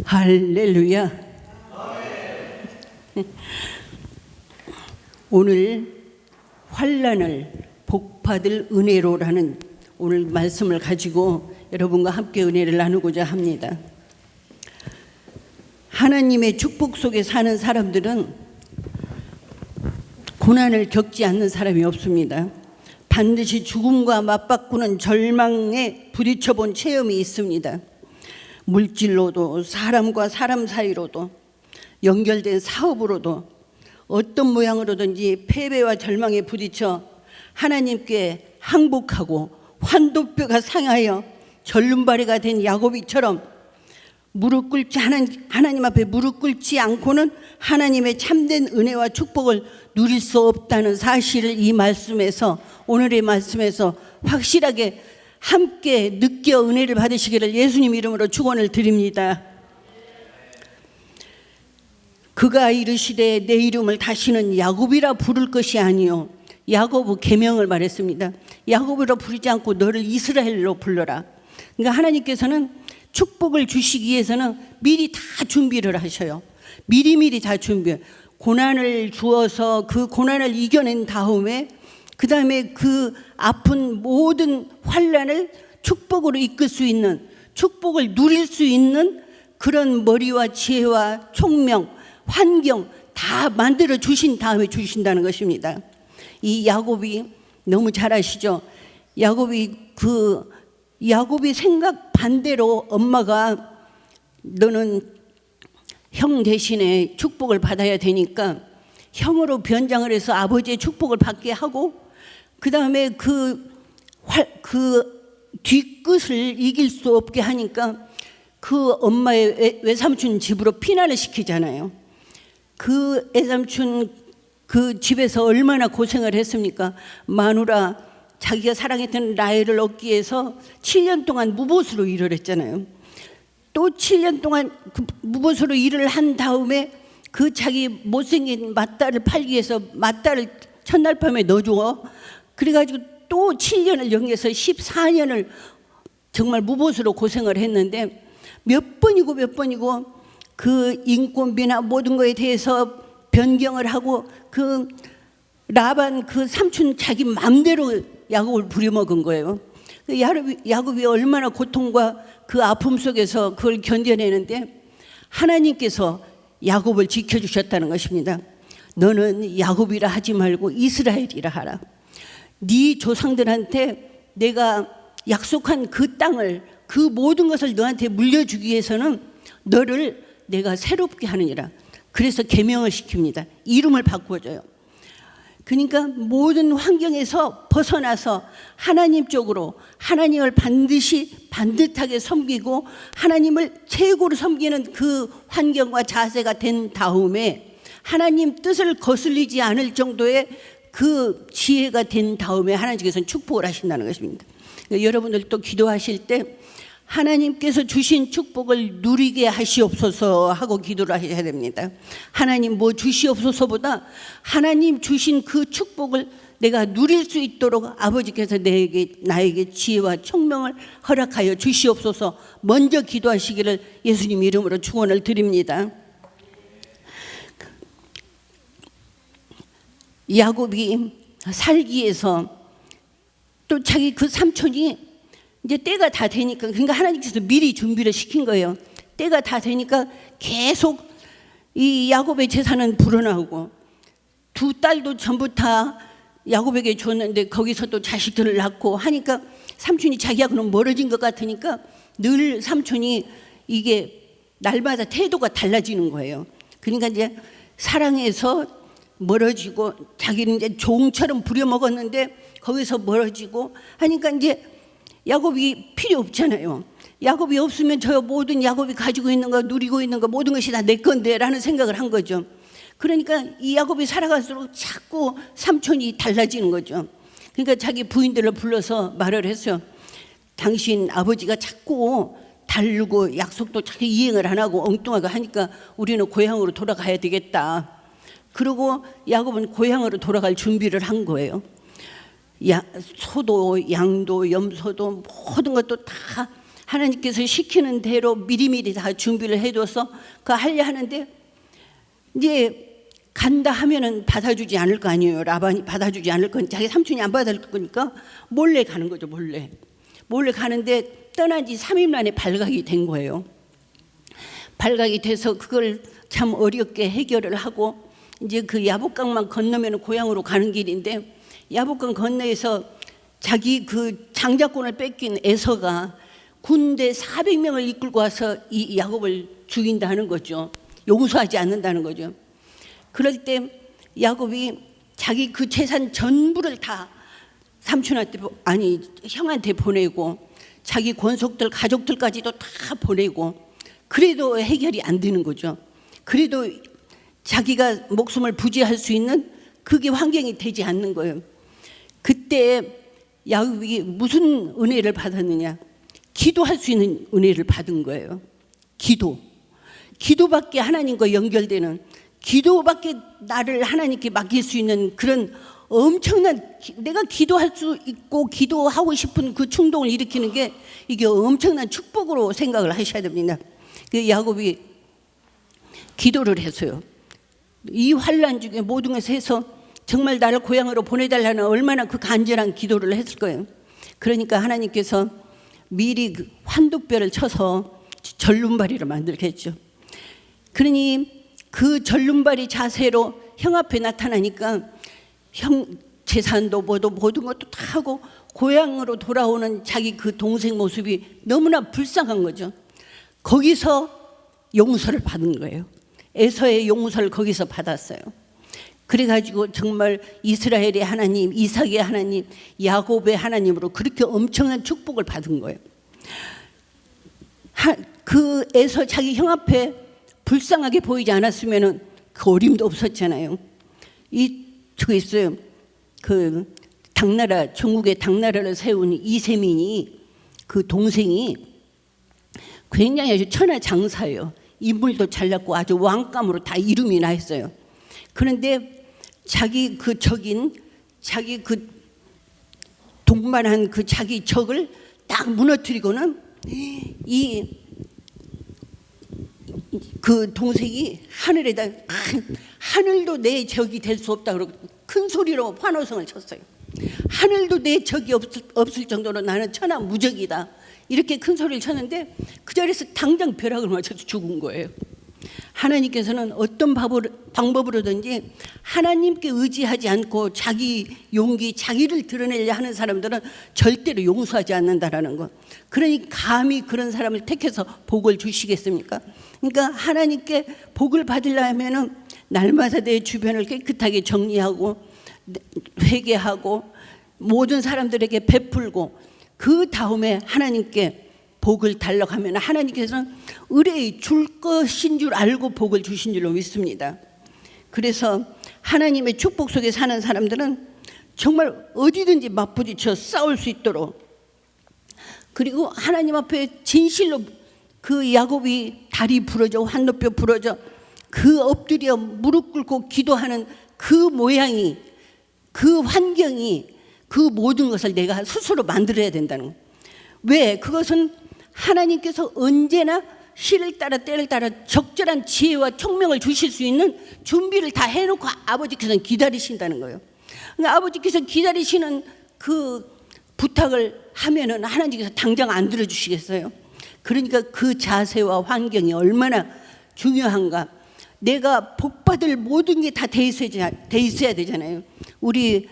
할렐루야. 오늘 환난을 복받을 은혜로라는 오늘 말씀을 가지고 여러분과 함께 은혜를 나누고자 합니다. 하나님의 축복 속에 사는 사람들은 고난을 겪지 않는 사람이 없습니다. 반드시 죽음과 맞바꾸는 절망에 부딪혀 본 체험이 있습니다. 물질로도 사람과 사람 사이로도 연결된 사업으로도 어떤 모양으로든지 패배와 절망에 부딪혀 하나님께 항복하고 환도뼈가 상하여 절름발이가 된 야곱이처럼 무릎 꿇지 하나님 앞에 무릎 꿇지 않고는 하나님의 참된 은혜와 축복을 누릴 수 없다는 사실을 이 말씀에서, 오늘의 말씀에서 확실하게 함께 느껴 은혜를 받으시기를 예수님 이름으로 축원을 드립니다. 그가 이르시되 내 이름을 다시는 야곱이라 부를 것이 아니요, 야곱 계명을 말했습니다. 야곱이라 부르지 않고 너를 이스라엘로 불러라. 그러니까 하나님께서는 축복을 주시기 위해서는 미리 다 준비를 하셔요. 미리미리 다 준비해요. 고난을 주어서 그 고난을 이겨낸 다음에 그 다음에 그 아픈 모든 환난을 축복으로 이끌 수 있는, 축복을 누릴 수 있는 그런 머리와 지혜와 총명, 환경 다 만들어 주신 다음에 주신다는 것입니다. 이 야곱이 너무 잘 아시죠? 야곱이 생각 반대로 엄마가 너는 형 대신에 축복을 받아야 되니까 형으로 변장을 해서 아버지의 축복을 받게 하고 그 다음에 그 뒤끝을 이길 수 없게 하니까 그 엄마의 외삼촌 집으로 피난을 시키잖아요. 그 외삼촌 그 집에서 얼마나 고생을 했습니까? 마누라 자기가 사랑했던 라헬을 얻기 위해서 7년 동안 무보수로 일을 했잖아요. 또 7년 동안 그 무보수로 일을 한 다음에 그 자기 못생긴 맏딸을 팔기 위해서 맏딸을 첫날 밤에 넣어줘. 그래가지고 또 7년을 연기해서 14년을 정말 무보수로 고생을 했는데 몇 번이고 그 인건비나 모든 거에 대해서 변경을 하고 그 라반 그 삼촌 자기 맘대로 야곱을 부려먹은 거예요. 야곱이 얼마나 고통과 그 아픔 속에서 그걸 견뎌내는데 하나님께서 야곱을 지켜주셨다는 것입니다. 너는 야곱이라 하지 말고 이스라엘이라 하라. 네 조상들한테 내가 약속한 그 땅을, 그 모든 것을 너한테 물려주기 위해서는 너를 내가 새롭게 하느니라. 그래서 계명을 시킵니다. 이름을 바꿔줘요. 그러니까 모든 환경에서 벗어나서 하나님 쪽으로, 하나님을 반듯하게 섬기고 하나님을 최고로 섬기는 그 환경과 자세가 된 다음에 하나님 뜻을 거슬리지 않을 정도의 그 지혜가 된 다음에 하나님께서는 축복을 하신다는 것입니다. 그러니까 여러분들도 기도하실 때 하나님께서 주신 축복을 누리게 하시옵소서 하고 기도를 하셔야 됩니다. 하나님 뭐 주시옵소서보다 하나님 주신 그 축복을 내가 누릴 수 있도록 아버지께서 나에게 지혜와 총명을 허락하여 주시옵소서 먼저 기도하시기를 예수님 이름으로 축원을 드립니다. 야곱이 살기 위해서 또 자기 그 삼촌이 이제 때가 다 되니까, 그러니까 하나님께서 미리 준비를 시킨 거예요. 때가 다 되니까 계속 이 야곱의 재산은 불어나오고 두 딸도 전부 다 야곱에게 줬는데 거기서 또 자식들을 낳고 하니까 삼촌이 자기하고는 멀어진 것 같으니까 늘 삼촌이 이게 날마다 태도가 달라지는 거예요. 그러니까 이제 사랑해서 멀어지고 자기는 이제 종처럼 부려먹었는데 거기서 멀어지고 하니까 이제 야곱이 필요 없잖아요. 야곱이 없으면 저 모든 야곱이 가지고 있는 거, 누리고 있는 거 모든 것이 다 내 건데 라는 생각을 한 거죠. 그러니까 이 야곱이 살아갈수록 자꾸 삼촌이 달라지는 거죠. 그러니까 자기 부인들을 불러서 말을 했어요. 당신 아버지가 자꾸 다르고 약속도 자꾸 이행을 안 하고 엉뚱하게 하니까 우리는 고향으로 돌아가야 되겠다. 그리고 야곱은 고향으로 돌아갈 준비를 한 거예요. 소도 양도 염소도 모든 것도 다 하나님께서 시키는 대로 미리미리 다 준비를 해둬서 그거 하려 하는데 이제 간다 하면은 받아주지 않을 거 아니에요. 라반이 받아주지 않을 건 자기 삼촌이 안 받아줄 거니까 몰래 가는 거죠. 몰래 가는데 떠난 지 3일 만에 발각이 된 거예요. 발각이 돼서 그걸 참 어렵게 해결을 하고 이제 그 야복강만 건너면 고향으로 가는 길인데 야복강 건너에서 자기 그 장자권을 뺏긴 에서가 군대 400명을 이끌고 와서 이 야곱을 죽인다 하는 거죠. 용서하지 않는다는 거죠. 그럴 때 야곱이 자기 그 재산 전부를 다 삼촌한테 아니 형한테 보내고 자기 권속들 가족들까지도 다 보내고 그래도 해결이 안 되는 거죠. 그래도 자기가 목숨을 부지할 수 있는 그게 환경이 되지 않는 거예요. 그때 야곱이 무슨 은혜를 받았느냐? 기도할 수 있는 은혜를 받은 거예요. 기도밖에 하나님과 연결되는, 기도밖에 나를 하나님께 맡길 수 있는 그런 엄청난, 내가 기도할 수 있고 기도하고 싶은 그 충동을 일으키는 게 이게 엄청난 축복으로 생각을 하셔야 됩니다. 그 야곱이 기도를 했어요. 이 환난 중에 모든 것을 해서 정말 나를 고향으로 보내달라는 얼마나 그 간절한 기도를 했을 거예요. 그러니까 하나님께서 미리 그 환독별을 쳐서 절름발이를 만들게 했죠. 그러니 그 절름발이 자세로 형 앞에 나타나니까 형 재산도 뭐도 모든 것도 다 하고 고향으로 돌아오는 자기 그 동생 모습이 너무나 불쌍한 거죠. 거기서 용서를 받은 거예요. 에서의 용서를 거기서 받았어요. 그래가지고 정말 이스라엘의 하나님, 이삭의 하나님, 야곱의 하나님으로 그렇게 엄청난 축복을 받은 거예요. 그 에서 자기 형 앞에 불쌍하게 보이지 않았으면은 그 어림도 없었잖아요. 저기 있어요. 그 당나라, 중국의 당나라를 세운 이세민이 그 동생이 굉장히 아주 천하장사예요. 인물도 잘났고 아주 왕감으로 다 이름이 나 있어요. 그런데 자기 그 적인, 자기 그 동반한 그 자기 적을 딱 무너뜨리고는 그 동생이 하늘에다 하늘도 내 적이 될 수 없다 그러고 큰 소리로 환호성을 쳤어요. 하늘도 내 적이 없을 정도로 나는 천하무적이다. 이렇게 큰 소리를 쳤는데 그 자리에서 당장 벼락을 맞아서 죽은 거예요. 하나님께서는 어떤 방법으로든지 하나님께 의지하지 않고 자기 용기, 자기를 드러내려 하는 사람들은 절대로 용서하지 않는다라는 것. 그러니 감히 그런 사람을 택해서 복을 주시겠습니까? 그러니까 하나님께 복을 받으려면 날마다 내 주변을 깨끗하게 정리하고 회개하고 모든 사람들에게 베풀고 그 다음에 하나님께 복을 달라고 하면 하나님께서는 의뢰히 줄 것인 줄 알고 복을 주신 줄로 믿습니다. 그래서 하나님의 축복 속에 사는 사람들은 정말 어디든지 맞부딪혀 싸울 수 있도록, 그리고 하나님 앞에 진실로 그 야곱이 다리 부러져 환도뼈 부러져 그 엎드려 무릎 꿇고 기도하는 그 모양이, 그 환경이, 그 모든 것을 내가 스스로 만들어야 된다는 거예요. 왜? 그것은 하나님께서 언제나 시를 따라 때를 따라 적절한 지혜와 총명을 주실 수 있는 준비를 다 해놓고 아버지께서는 기다리신다는 거예요. 그러니까 아버지께서 기다리시는 그 부탁을 하면은 하나님께서 당장 안 들어주시겠어요? 그러니까 그 자세와 환경이 얼마나 중요한가. 내가 복받을 모든 게 다 돼 있어야 되잖아요. 우리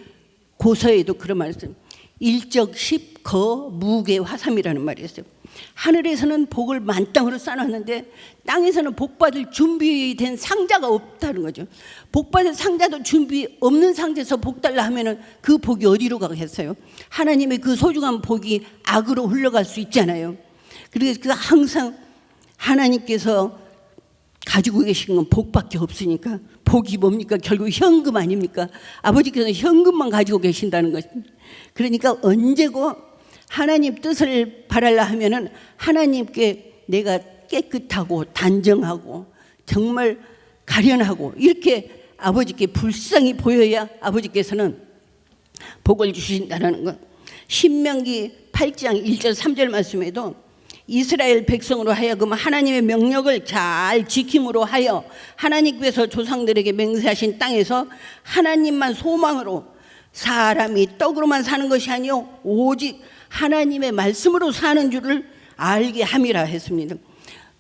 고서에도 그런 말이 있어요. 일적십거 무게 화삼이라는 말이 있어요. 하늘에서는 복을 만땅으로 쌓아놨는데 땅에서는 복받을 준비된 상자가 없다는 거죠. 복받을 상자도 준비 없는 상태에서 복 달라 하면은 그 복이 어디로 가겠어요? 하나님의 그 소중한 복이 악으로 흘러갈 수 있잖아요. 그래서 항상 하나님께서 가지고 계신 건 복밖에 없으니까, 복이 뭡니까? 결국 현금 아닙니까? 아버지께서는 현금만 가지고 계신다는 것입니다. 그러니까 언제고 하나님 뜻을 바라려 하면은 하나님께 내가 깨끗하고 단정하고 정말 가련하고 이렇게 아버지께 불쌍히 보여야 아버지께서는 복을 주신다는 것. 신명기 8장 1절 3절 말씀에도 이스라엘 백성으로 하여금 하나님의 명령을 잘 지킴으로 하여 하나님께서 조상들에게 맹세하신 땅에서 하나님만 소망으로 사람이 떡으로만 사는 것이 아니요 오직 하나님의 말씀으로 사는 줄을 알게 함이라 했습니다.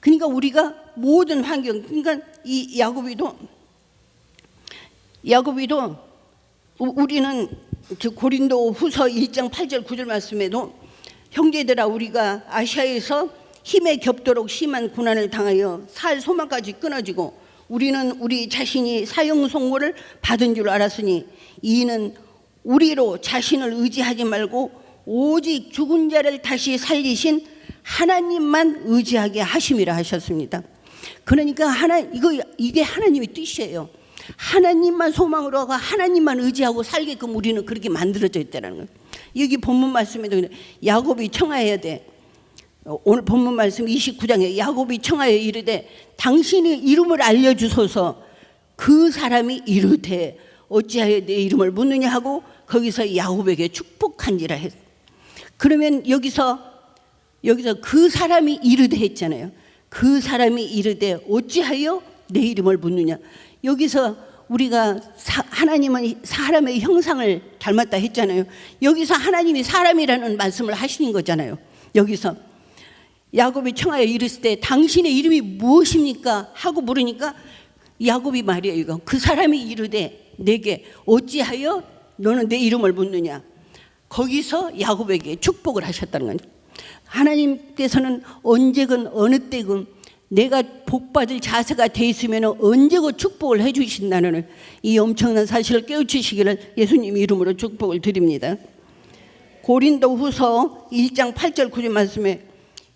그러니까 우리가 모든 환경, 그러니까 이 야고보도 우리는 고린도 후서 1장 8절 9절 말씀에도 형제들아 우리가 아시아에서 힘에 겹도록 심한 고난을 당하여 살 소망까지 끊어지고 우리는 우리 자신이 사형 선고를 받은 줄 알았으니 이는 우리로 자신을 의지하지 말고 오직 죽은 자를 다시 살리신 하나님만 의지하게 하심이라 하셨습니다. 그러니까 이게 하나님의 뜻이에요. 하나님만 소망으로 하고 하나님만 의지하고 살게끔 우리는 그렇게 만들어져 있다는 거예요. 여기 본문 말씀에도 야곱이 청하여야 돼. 오늘 본문 말씀 29장에 야곱이 청하여 이르되 당신의 이름을 알려주소서. 그 사람이 이르되 어찌하여 내 이름을 묻느냐 하고 거기서 야곱에게 축복한지라 했어요. 그러면 여기서 그 사람이 이르되 했잖아요. 그 사람이 이르되 어찌하여 내 이름을 묻느냐. 여기서 우리가 하나님은 사람의 형상을 닮았다 했잖아요. 여기서 하나님이 사람이라는 말씀을 하시는 거잖아요. 여기서 야곱이 청하여 이르실 때 당신의 이름이 무엇입니까? 하고 물으니까 야곱이 말이에요. 이거 그 사람이 이르되 내게 어찌하여 너는 내 이름을 묻느냐. 거기서 야곱에게 축복을 하셨다는 거예요. 하나님께서는 언제건 어느 때건 내가 복받을 자세가 돼 있으면 언제고 축복을 해 주신다는 이 엄청난 사실을 깨우치시기를 예수님 이름으로 축복을 드립니다. 고린도 후서 1장 8절 9절 말씀에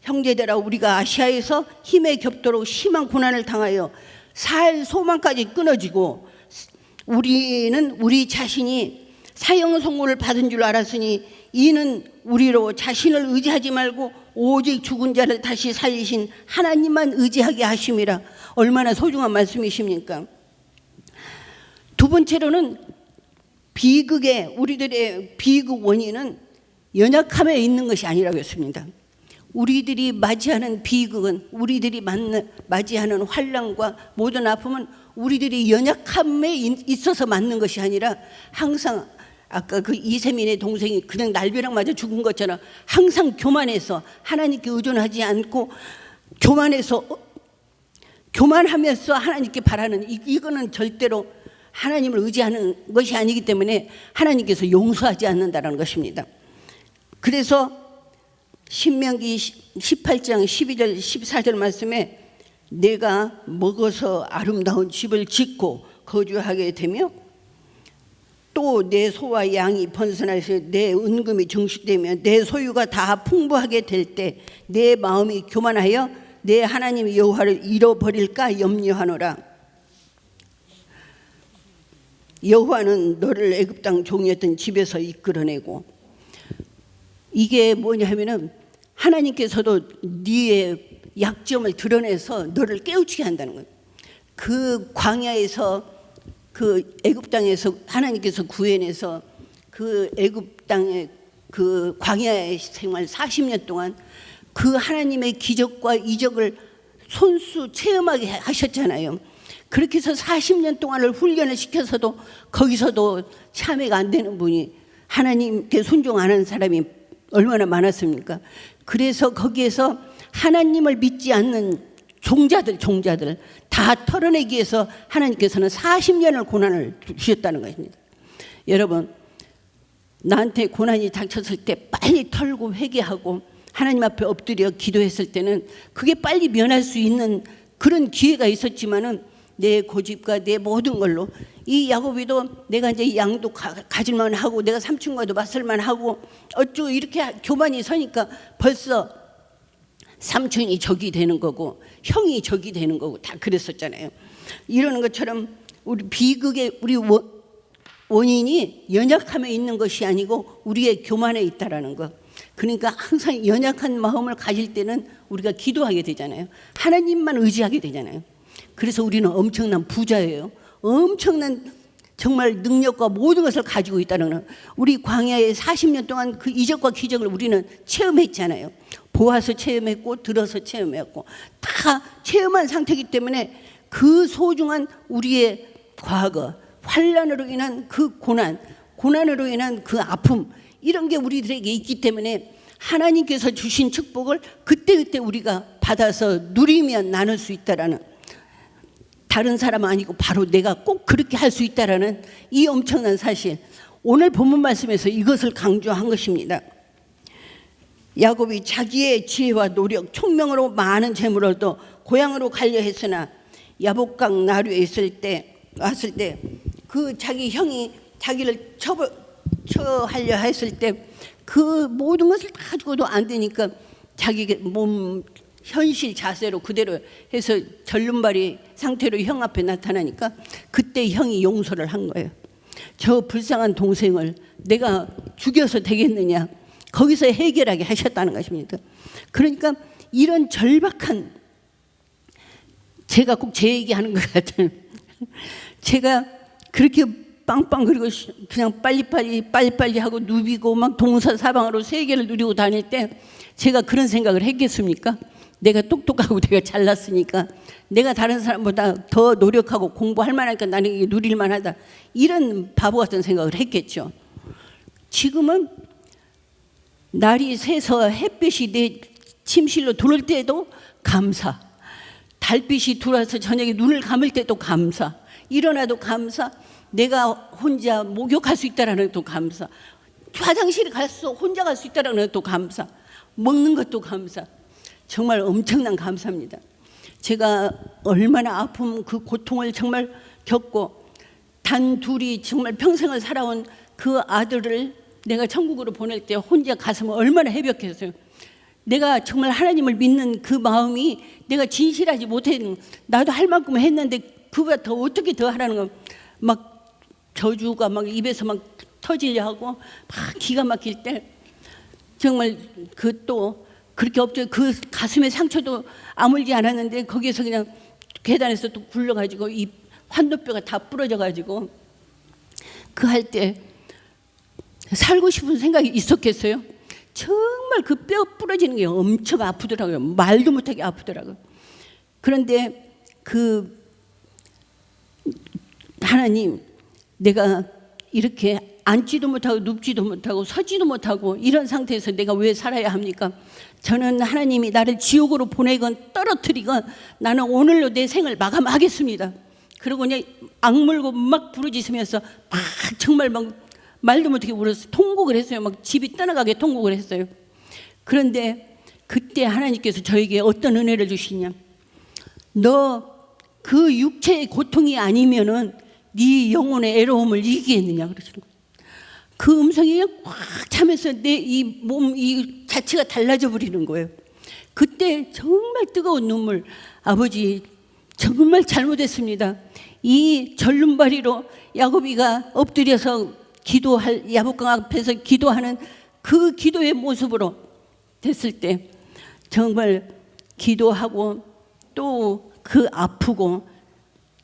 형제들아 우리가 아시아에서 힘에 겹도록 심한 고난을 당하여 살 소망까지 끊어지고 우리는 우리 자신이 사형 선고를 받은 줄 알았으니 이는 우리로 자신을 의지하지 말고 오직 죽은 자를 다시 살리신 하나님만 의지하게 하심이라. 얼마나 소중한 말씀이십니까? 두 번째로는 우리들의 비극 원인은 연약함에 있는 것이 아니라고 했습니다. 우리들이 맞이하는 비극은 우리들이 맞이하는 환난과 모든 아픔은 우리들이 연약함에 있어서 맞는 것이 아니라 항상 아까 그 이세민의 동생이 그냥 날벼락 맞아 죽은 것처럼 항상 교만해서 하나님께 의존하지 않고 교만하면서 하나님께 바라는 이거는 절대로 하나님을 의지하는 것이 아니기 때문에 하나님께서 용서하지 않는다는 것입니다. 그래서 신명기 18장 12절 14절 말씀에 내가 먹어서 아름다운 집을 짓고 거주하게 되며 또 내 소와 양이 번성해서 내 은금이 증식되며 내 소유가 다 풍부하게 될 때 내 마음이 교만하여 내 하나님 여호와를 잃어버릴까 염려하노라. 여호와는 너를 애굽 땅 종이었던 집에서 이끌어내고, 이게 뭐냐 하면은 하나님께서도 네의 약점을 드러내서 너를 깨우치게 한다는 거예요. 그 광야에서 그 애굽 땅에서 하나님께서 구해내서 그 애굽 땅의 그 광야의 생활 40년 동안 그 하나님의 기적과 이적을 손수 체험하게 하셨잖아요. 그렇게 해서 40년 동안을 훈련을 시켜서도 거기서도 참회가 안 되는 분이 하나님께 순종 안 하는 사람이 얼마나 많았습니까? 그래서 거기에서 하나님을 믿지 않는 종자들 다 털어내기 위해서 하나님께서는 40년을 고난을 주셨다는 것입니다. 여러분, 나한테 고난이 닥쳤을 때 빨리 털고 회개하고 하나님 앞에 엎드려 기도했을 때는 그게 빨리 면할 수 있는 그런 기회가 있었지만은 내 고집과 내 모든 걸로 이 야곱이도 내가 이제 양도 가질만 하고 내가 삼촌과도 맞설만 하고 어쩌고 이렇게 교만이 서니까 벌써 삼촌이 적이 되는 거고 형이 적이 되는 거고 다 그랬었잖아요. 이러는 것처럼 우리 비극의 우리 원인이 연약함에 있는 것이 아니고 우리의 교만에 있다라는 것. 그러니까 항상 연약한 마음을 가질 때는 우리가 기도하게 되잖아요. 하나님만 의지하게 되잖아요. 그래서 우리는 엄청난 부자예요. 엄청난 정말 능력과 모든 것을 가지고 있다는 것. 우리 광야에 40년 동안 그 이적과 기적을 우리는 체험했잖아요. 보아서 체험했고 들어서 체험했고 다 체험한 상태이기 때문에 그 소중한 우리의 과거, 환난으로 인한 그 고난으로 인한 그 아픔, 이런 게 우리들에게 있기 때문에 하나님께서 주신 축복을 그때그때 우리가 받아서 누리면 나눌 수 있다라는, 다른 사람 아니고 바로 내가 꼭 그렇게 할 수 있다라는 이 엄청난 사실, 오늘 본문 말씀에서 이것을 강조한 것입니다. 야곱이 자기의 지혜와 노력, 총명으로 많은 재물을 얻어 고향으로 가려 했으나 야복강 나루에 왔을 때 그 자기 형이 자기를 처하려 했을 때 그 모든 것을 다 주고도 안 되니까 자기 몸 현실 자세로 그대로 해서 절름발이 상태로 형 앞에 나타나니까 그때 형이 용서를 한 거예요. 저 불쌍한 동생을 내가 죽여서 되겠느냐, 거기서 해결하게 하셨다는 것입니다. 그러니까 이런 절박한, 제가 꼭 제 얘기하는 것 같아요. 제가 그렇게 빵빵 그리고 그냥 빨리빨리 하고 누비고 막 동서사방으로 세계를 누리고 다닐 때 제가 그런 생각을 했겠습니까? 내가 똑똑하고 내가 잘났으니까 내가 다른 사람보다 더 노력하고 공부할 만하니까 나는 이게 누릴 만하다, 이런 바보 같은 생각을 했겠죠. 지금은 날이 새서 햇빛이 내 침실로 들어올 때도 감사, 달빛이 들어와서 저녁에 눈을 감을 때도 감사, 일어나도 감사, 내가 혼자 목욕할 수 있다는 것도 감사, 화장실에 가서 혼자 갈 수 있다는 것도 감사, 먹는 것도 감사. 정말 엄청난 감사입니다. 제가 얼마나 아픔, 그 고통을 정말 겪고 단 둘이 정말 평생을 살아온 그 아들을 내가 천국으로 보낼 때 혼자 가슴을 얼마나 해벽했어요. 내가 정말 하나님을 믿는 그 마음이 내가 진실하지 못했는, 나도 할 만큼 했는데 그보다 더 어떻게 더 하라는 거, 막 저주가 막 입에서 막 터지려 하고 막 기가 막힐 때 정말 그 또 그렇게 엎드려 그 가슴에 상처도 아물지 않았는데 거기에서 그냥 계단에서 또 굴러가지고 이 환도뼈가 다 부러져가지고 그 할 때 살고 싶은 생각이 있었겠어요? 정말 그 뼈 부러지는 게 엄청 아프더라고요. 말도 못하게 아프더라고요. 그런데 그 하나님, 내가 이렇게 앉지도 못하고 눕지도 못하고 서지도 못하고 이런 상태에서 내가 왜 살아야 합니까? 저는 하나님이 나를 지옥으로 보내건 떨어뜨리건 나는 오늘로 내 생을 마감하겠습니다. 그러고 그냥 악물고 막 부르짖으면서 막 정말 막 말도 못하게 울어서 통곡을 했어요. 막 집이 떠나가게 통곡을 했어요. 그런데 그때 하나님께서 저에게 어떤 은혜를 주시냐, 너 그 육체의 고통이 아니면은 네 영혼의 애로움을 이기겠느냐 그러시는 거예요. 그 음성이 꽉 차면서 내 이 몸 이 자체가 달라져 버리는 거예요. 그때 정말 뜨거운 눈물, 아버지 정말 잘못했습니다. 이 절름발이로 야곱이가 엎드려서 기도할, 야복강 앞에서 기도하는 그 기도의 모습으로 됐을 때 정말 기도하고 또 그 아프고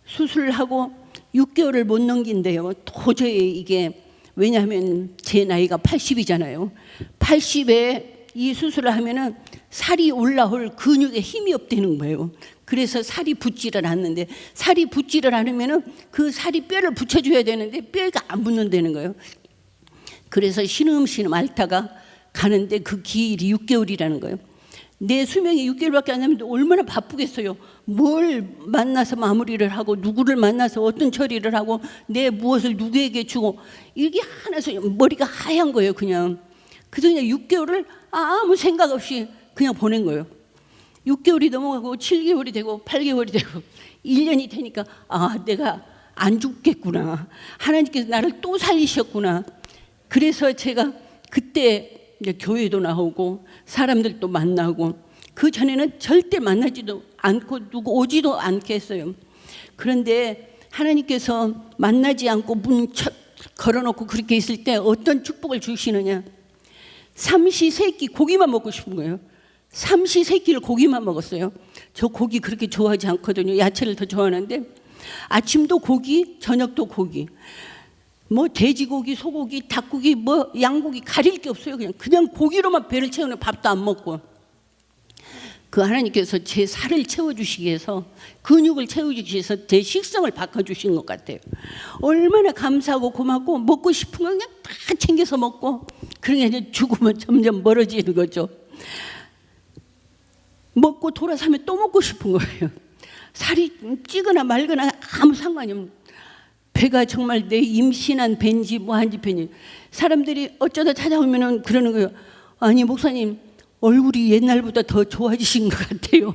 수술하고 6개월을 못 넘긴대요. 도저히 이게, 왜냐하면 제 나이가 80이잖아요. 80에 이 수술을 하면은 살이 올라올 근육에 힘이 없다는 거예요. 그래서 살이 붙지를 않는데, 살이 붙지를 않으면은 그 살이 뼈를 붙여줘야 되는데 뼈가 안 붙는다는 거예요. 그래서 신음신음 앓다가 가는데 그 길이 6개월이라는 거예요. 내 수명이 6개월밖에 안 남는데 얼마나 바쁘겠어요. 뭘 만나서 마무리를 하고 누구를 만나서 어떤 처리를 하고 내 무엇을 누구에게 주고, 이게 하나서 머리가 하얀 거예요. 그냥 그래서 그냥 6개월을 아무 생각 없이 그냥 보낸 거예요. 6개월이 넘어가고 7개월이 되고 8개월이 되고 1년이 되니까 아, 내가 안 죽겠구나, 하나님께서 나를 또 살리셨구나. 그래서 제가 그때 이제 교회도 나오고 사람들도 만나고, 그 전에는 절대 만나지도 않고 누구 오지도 않게 했어요. 그런데 하나님께서 만나지 않고 문 걸어놓고 그렇게 있을 때 어떤 축복을 주시느냐, 삼시세끼 고기만 먹고 싶은 거예요. 삼시세끼를 고기만 먹었어요. 저 고기 그렇게 좋아하지 않거든요. 야채를 더 좋아하는데 아침도 고기, 저녁도 고기, 뭐 돼지고기, 소고기, 닭고기, 뭐 양고기 가릴 게 없어요. 그냥 고기로만 배를 채우는, 밥도 안 먹고. 그 하나님께서 제 살을 채워주시기 위해서, 근육을 채워주시기 위해서 제 식성을 바꿔주신 것 같아요. 얼마나 감사하고 고맙고, 먹고 싶은 거 그냥 다 챙겨서 먹고, 그러게 이제 죽으면 점점 멀어지는 거죠. 먹고 돌아서면 또 먹고 싶은 거예요. 살이 찌거나 말거나 아무 상관이 없는, 배가 정말 내 임신한 배인지 뭐한지 배인지. 사람들이 어쩌다 찾아오면 그러는 거예요. 아니 목사님, 얼굴이 옛날보다 더 좋아지신 것 같아요.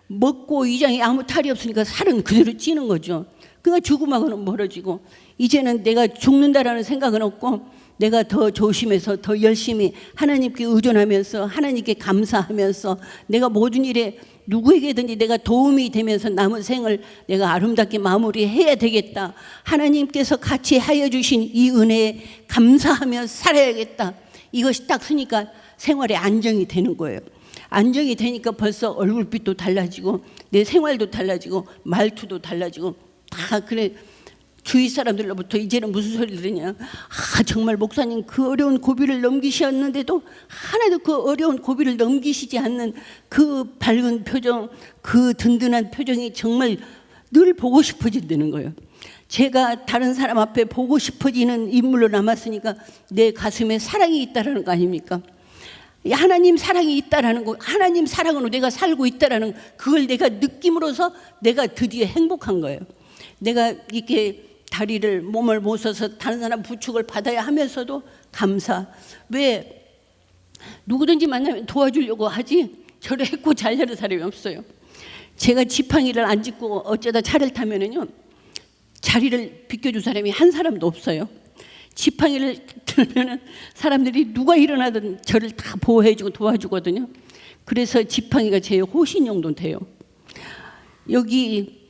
먹고 위장에 아무 탈이 없으니까 살은 그대로 찌는 거죠. 그러니까 죽음하고는 멀어지고, 이제는 내가 죽는다라는 생각은 없고, 내가 더 조심해서 더 열심히 하나님께 의존하면서 하나님께 감사하면서 내가 모든 일에 누구에게든지 내가 도움이 되면서 남은 생을 내가 아름답게 마무리해야 되겠다. 하나님께서 같이 하여 주신 이 은혜에 감사하며 살아야겠다. 이것이 딱 쓰니까 생활에 안정이 되는 거예요. 안정이 되니까 벌써 얼굴빛도 달라지고 내 생활도 달라지고 말투도 달라지고 다 그래. 주위 사람들로부터 이제는 무슨 소리 들으냐, 정말 목사님 그 어려운 고비를 넘기셨는데도 하나도 그 어려운 고비를 넘기시지 않는 그 밝은 표정, 그 든든한 표정이 정말 늘 보고 싶어진다는 거예요. 제가 다른 사람 앞에 보고 싶어지는 인물로 남았으니까 내 가슴에 사랑이 있다라는 거 아닙니까? 하나님 사랑이 있다라는 거, 하나님 사랑으로 내가 살고 있다라는 그걸 내가 느낌으로써 내가 드디어 행복한 거예요. 내가 이렇게 다리를 몸을 못 써서 다른 사람 부축을 받아야 하면서도 감사. 왜 누구든지 만나면 도와주려고 하지 저를 했고 잘하는 사람이 없어요. 제가 지팡이를 안 짚고 어쩌다 차를 타면은요, 자리를 비켜줄 사람이 한 사람도 없어요. 지팡이를 들면은 사람들이 누가 일어나든 저를 다 보호해주고 도와주거든요. 그래서 지팡이가 제 호신 정도 돼요. 여기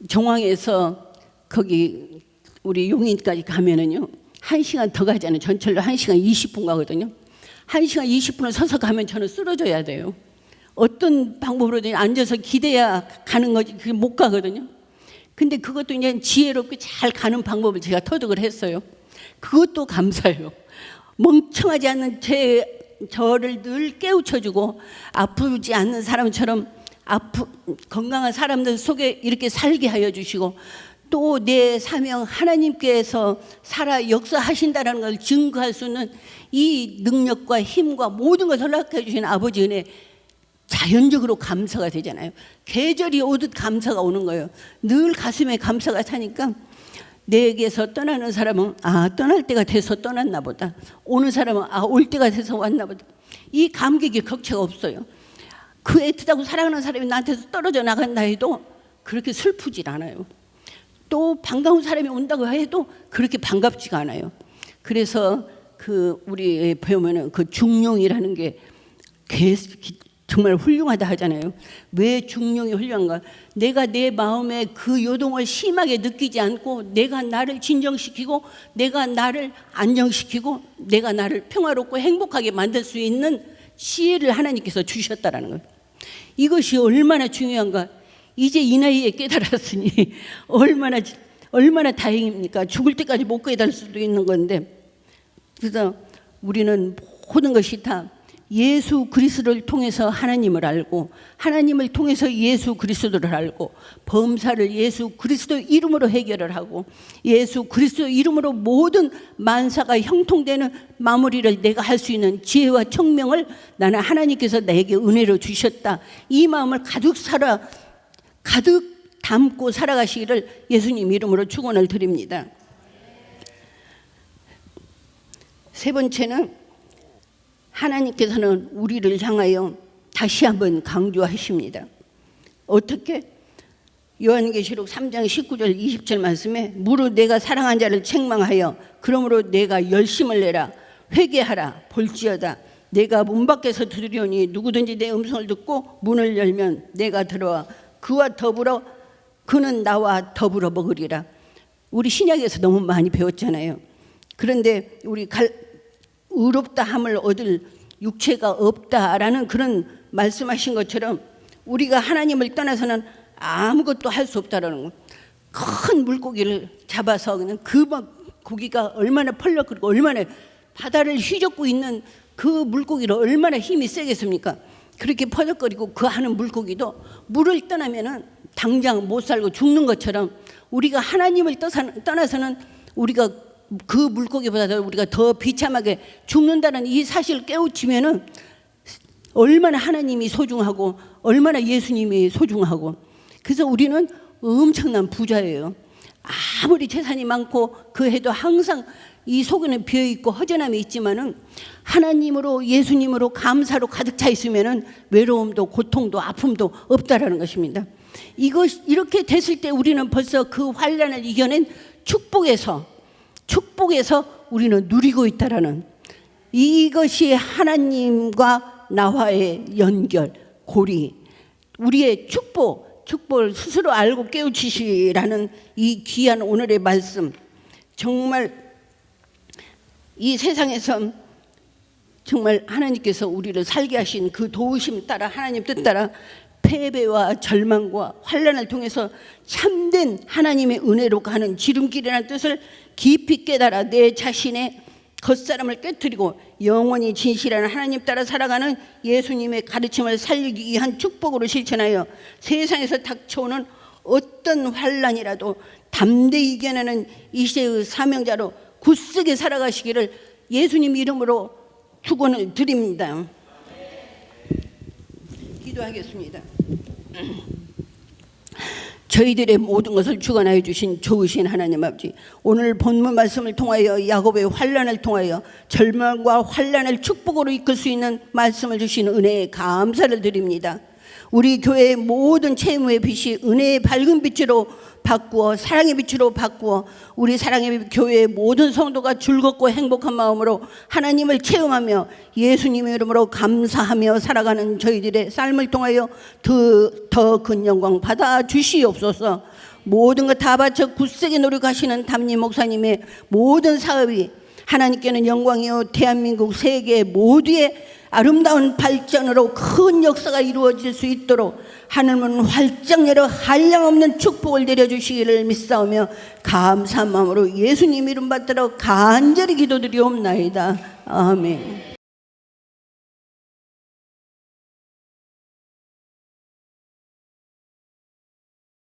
정황에서 거기 우리 용인까지 가면은요 1시간 더 가잖아요. 전철로 1시간 20분 가거든요. 1시간 20분을 서서 가면 저는 쓰러져야 돼요. 어떤 방법으로든 앉아서 기대야 가는 거지 그게 못 가거든요. 근데 그것도 이제 지혜롭게 잘 가는 방법을 제가 터득을 했어요. 그것도 감사해요. 멍청하지 않는 저를 늘 깨우쳐주고 아프지 않는 사람처럼 건강한 사람들 속에 이렇게 살게 하여 주시고, 또 내 사명 하나님께서 살아 역사하신다는 걸 증거할 수 있는 이 능력과 힘과 모든 것을 허락해 주신 아버지 은혜, 자연적으로 감사가 되잖아요. 계절이 오듯 감사가 오는 거예요. 늘 가슴에 감사가 차니까 내게서 떠나는 사람은 떠날 때가 돼서 떠났나 보다. 오는 사람은 올 때가 돼서 왔나 보다. 이 감격이 격차가 없어요. 그 애틋하고 사랑하는 사람이 나한테서 떨어져 나간다 해도 그렇게 슬프질 않아요. 또 반가운 사람이 온다고 해도 그렇게 반갑지가 않아요. 그래서 우리 보면은 그 중용이라는 게 정말 훌륭하다 하잖아요. 왜 중용이 훌륭한가? 내가 내 마음에 그 요동을 심하게 느끼지 않고 내가 나를 진정시키고 내가 나를 안정시키고 내가 나를 평화롭고 행복하게 만들 수 있는 지혜를 하나님께서 주셨다라는 거예요. 이것이 얼마나 중요한가? 이제 이 나이에 깨달았으니 얼마나 다행입니까? 죽을 때까지 못 깨달을 수도 있는 건데. 그래서 우리는 모든 것이 다 예수 그리스도를 통해서 하나님을 알고 하나님을 통해서 예수 그리스도를 알고 범사를 예수 그리스도 이름으로 해결을 하고 예수 그리스도 이름으로 모든 만사가 형통되는 마무리를 내가 할 수 있는 지혜와 청명을 나는 하나님께서 나에게 은혜로 주셨다. 이 마음을 가득 담고 살아가시기를 예수님 이름으로 축원을 드립니다. 세 번째는 하나님께서는 우리를 향하여 다시 한번 강조하십니다. 어떻게? 요한계시록 3장 19절 20절 말씀에 무릇 내가 사랑한 자를 책망하여 그러므로 내가 열심을 내라 회개하라 볼지어다 내가 문 밖에서 두드리오니 누구든지 내 음성을 듣고 문을 열면 내가 들어와 그와 더불어 그는 나와 더불어 먹으리라. 우리 신약에서 너무 많이 배웠잖아요. 그런데 우리 의롭다함을 얻을 육체가 없다라는 그런 말씀하신 것처럼 우리가 하나님을 떠나서는 아무것도 할 수 없다라는 거. 큰 물고기를 잡아서 그냥 그 고기가 얼마나 펄럭거리고 얼마나 바다를 휘젓고 있는 그 물고기를 얼마나 힘이 세겠습니까? 그렇게 퍼덕거리고 그 하는 물고기도 물을 떠나면은 당장 못 살고 죽는 것처럼 우리가 하나님을 떠나서는 우리가 그 물고기보다 우리가 더 비참하게 죽는다는 이 사실을 깨우치면은 얼마나 하나님이 소중하고 얼마나 예수님이 소중하고, 그래서 우리는 엄청난 부자예요. 아무리 재산이 많고 그 해도 항상 이 속에는 비어있고 허전함이 있지만은 하나님으로 예수님으로 감사로 가득 차 있으면은 외로움도 고통도 아픔도 없다라는 것입니다. 이렇게 됐을 때 우리는 벌써 그 환난을 이겨낸 축복에서 우리는 누리고 있다라는, 이것이 하나님과 나와의 연결, 고리, 우리의 축복을 스스로 알고 깨우치시라는 이 귀한 오늘의 말씀. 정말 이 세상에서 정말 하나님께서 우리를 살게 하신 그 도우심 따라, 하나님 뜻 따라 패배와 절망과 환난을 통해서 참된 하나님의 은혜로 가는 지름길이라는 뜻을 깊이 깨달아 내 자신의 겉사람을 깨뜨리고 영원히 진실한 하나님 따라 살아가는 예수님의 가르침을 살리기 위한 축복으로 실천하여 세상에서 닥쳐오는 어떤 환난이라도 담대히 이겨내는 이 시대의 사명자로 굳세게 살아가시기를 예수님 이름으로 축원을 드립니다. 기도하겠습니다. 저희들의 모든 것을 주관하여 주신 좋으신 하나님 아버지, 오늘 본문 말씀을 통하여 야곱의 환난을 통하여 절망과 환난을 축복으로 이끌 수 있는 말씀을 주신 은혜에 감사를 드립니다. 우리 교회의 모든 채무의 빛이 은혜의 밝은 빛으로 바꾸어 사랑의 빛으로 바꾸어 우리 사랑의 교회의 모든 성도가 즐겁고 행복한 마음으로 하나님을 체험하며 예수님의 이름으로 감사하며 살아가는 저희들의 삶을 통하여 더 큰 영광 받아 주시옵소서. 모든 것 다 바쳐 굳세게 노력하시는 담임 목사님의 모든 사업이 하나님께는 영광이요 대한민국 세계 모두의 아름다운 발전으로 큰 역사가 이루어질 수 있도록 하늘문 활짝 열어 한량없는 축복을 내려주시기를 믿사오며 감사한 마음으로 예수님 이름 받들어 간절히 기도드리옵나이다. 아멘.